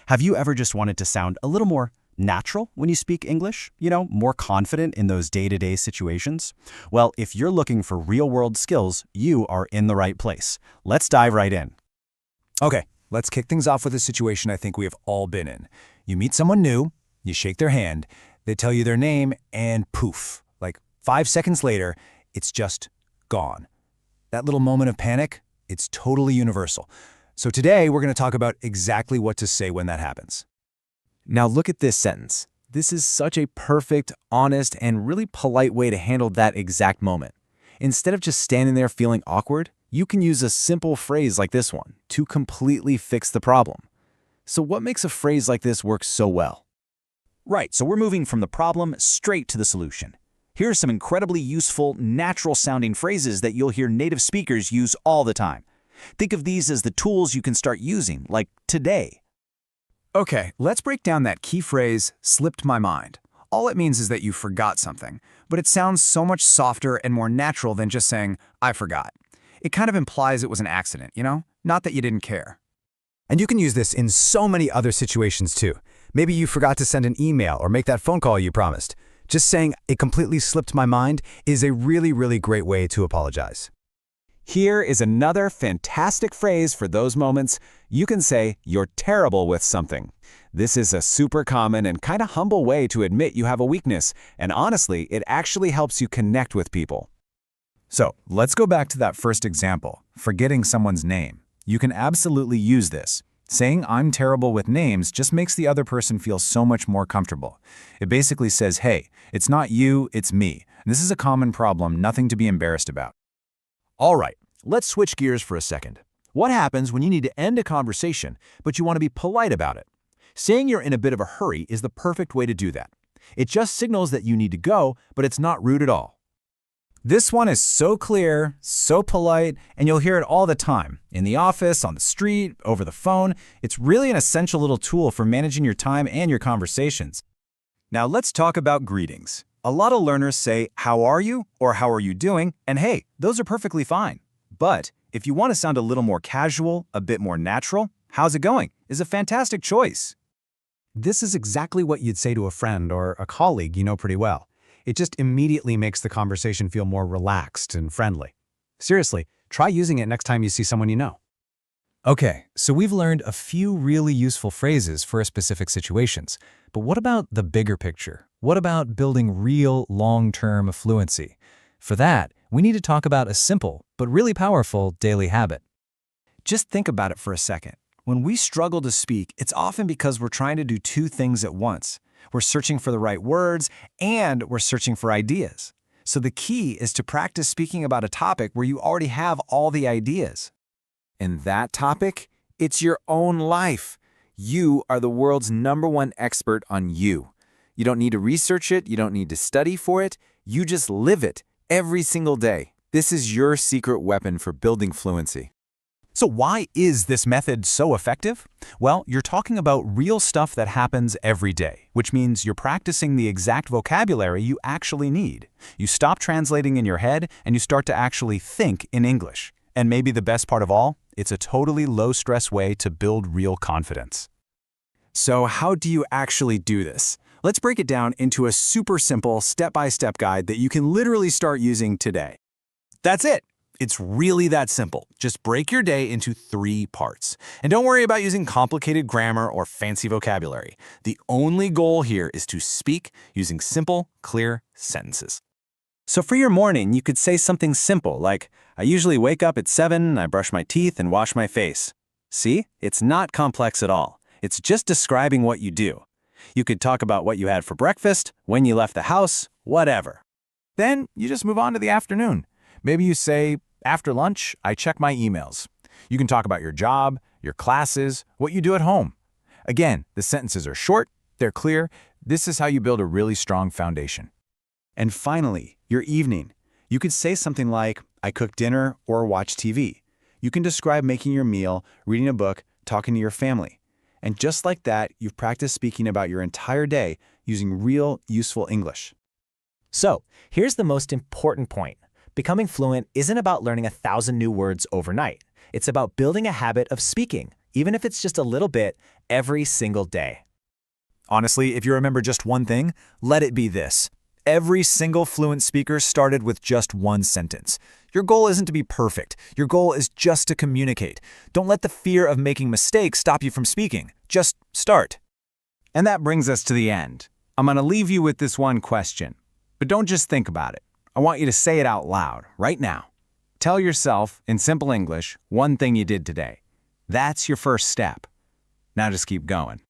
Have you ever just wanted to sound a little more natural when you speak English? More confident in those day-to-day situations? Well, if you're looking for real-world skills, you are in the right place. Let's dive right in. Okay, let's kick things off with a situation I think we have all been in. You meet someone new, you shake their hand, they tell you their name, and poof, like 5 seconds later, it's just gone. That little moment of panic, it's totally universal. So today, we're going to talk about exactly what to say when that happens. Now look at this sentence. This is such a perfect, honest, and really polite way to handle that exact moment. Instead of just standing there feeling awkward, you can use a simple phrase like this one to completely fix the problem. So what makes a phrase like this work so well? Right, so we're moving from the problem straight to the solution. Here are some incredibly useful, natural-sounding phrases that you'll hear native speakers use all the time. Think of these as the tools you can start using, like today. Okay, let's break down that key phrase, slipped my mind. All it means is that you forgot something, but it sounds so much softer and more natural than just saying, I forgot. It kind of implies it was an accident, Not that you didn't care. And you can use this in so many other situations too. Maybe you forgot to send an email or make that phone call you promised. Just saying, it completely slipped my mind is a really, really great way to apologize. Here is another fantastic phrase for those moments. You can say, you're terrible with something. This is a super common and kind of humble way to admit you have a weakness, and honestly, it actually helps you connect with people. So let's go back to that first example, forgetting someone's name. You can absolutely use this. Saying I'm terrible with names just makes the other person feel so much more comfortable. It basically says, hey, it's not you, it's me. This is a common problem, nothing to be embarrassed about. All right, let's switch gears for a second. What happens when you need to end a conversation, but you want to be polite about it? Saying you're in a bit of a hurry is the perfect way to do that. It just signals that you need to go, but it's not rude at all. This one is so clear, so polite, and you'll hear it all the time. In the office, on the street, over the phone. It's really an essential little tool for managing your time and your conversations. Now let's talk about greetings. A lot of learners say, how are you? Or how are you doing? And hey, those are perfectly fine. But if you want to sound a little more casual, a bit more natural, how's it going is a fantastic choice. This is exactly what you'd say to a friend or a colleague you know pretty well. It just immediately makes the conversation feel more relaxed and friendly. Seriously, try using it next time you see someone you know. Okay, so we've learned a few really useful phrases for specific situations. But what about the bigger picture? What about building real long-term fluency? For that, we need to talk about a simple but really powerful daily habit. Just think about it for a second. When we struggle to speak, it's often because we're trying to do two things at once. We're searching for the right words, and we're searching for ideas. So the key is to practice speaking about a topic where you already have all the ideas. And that topic? It's your own life. You are the world's #1 expert on you. You don't need to research it, you don't need to study for it, you just live it every single day. This is your secret weapon for building fluency. So why is this method so effective? Well, you're talking about real stuff that happens every day, which means you're practicing the exact vocabulary you actually need. You stop translating in your head and you start to actually think in English. And maybe the best part of all, it's a totally low-stress way to build real confidence. So how do you actually do this? Let's break it down into a super simple step-by-step guide that you can literally start using today. That's it. It's really that simple. Just break your day into 3 parts. And don't worry about using complicated grammar or fancy vocabulary. The only goal here is to speak using simple, clear sentences. So for your morning, you could say something simple like, I usually wake up at 7, I brush my teeth and wash my face. See? It's not complex at all. It's just describing what you do. You could talk about what you had for breakfast, when you left the house, whatever. Then you just move on to the afternoon. Maybe you say, after lunch, I check my emails. You can talk about your job, your classes, what you do at home. Again, the sentences are short, they're clear. This is how you build a really strong foundation. And finally, your evening. You could say something like, I cook dinner or watch TV. You can describe making your meal, reading a book, talking to your family. And just like that, you've practiced speaking about your entire day using real, useful English. So, here's the most important point. Becoming fluent isn't about learning 1,000 new words overnight. It's about building a habit of speaking, even if it's just a little bit, every single day. Honestly, if you remember just one thing, let it be this. Every single fluent speaker started with just one sentence. Your goal isn't to be perfect. Your goal is just to communicate. Don't let the fear of making mistakes stop you from speaking. Just start. And that brings us to the end. I'm going to leave you with this one question. But don't just think about it. I want you to say it out loud, right now. Tell yourself, in simple English, one thing you did today. That's your first step. Now just keep going.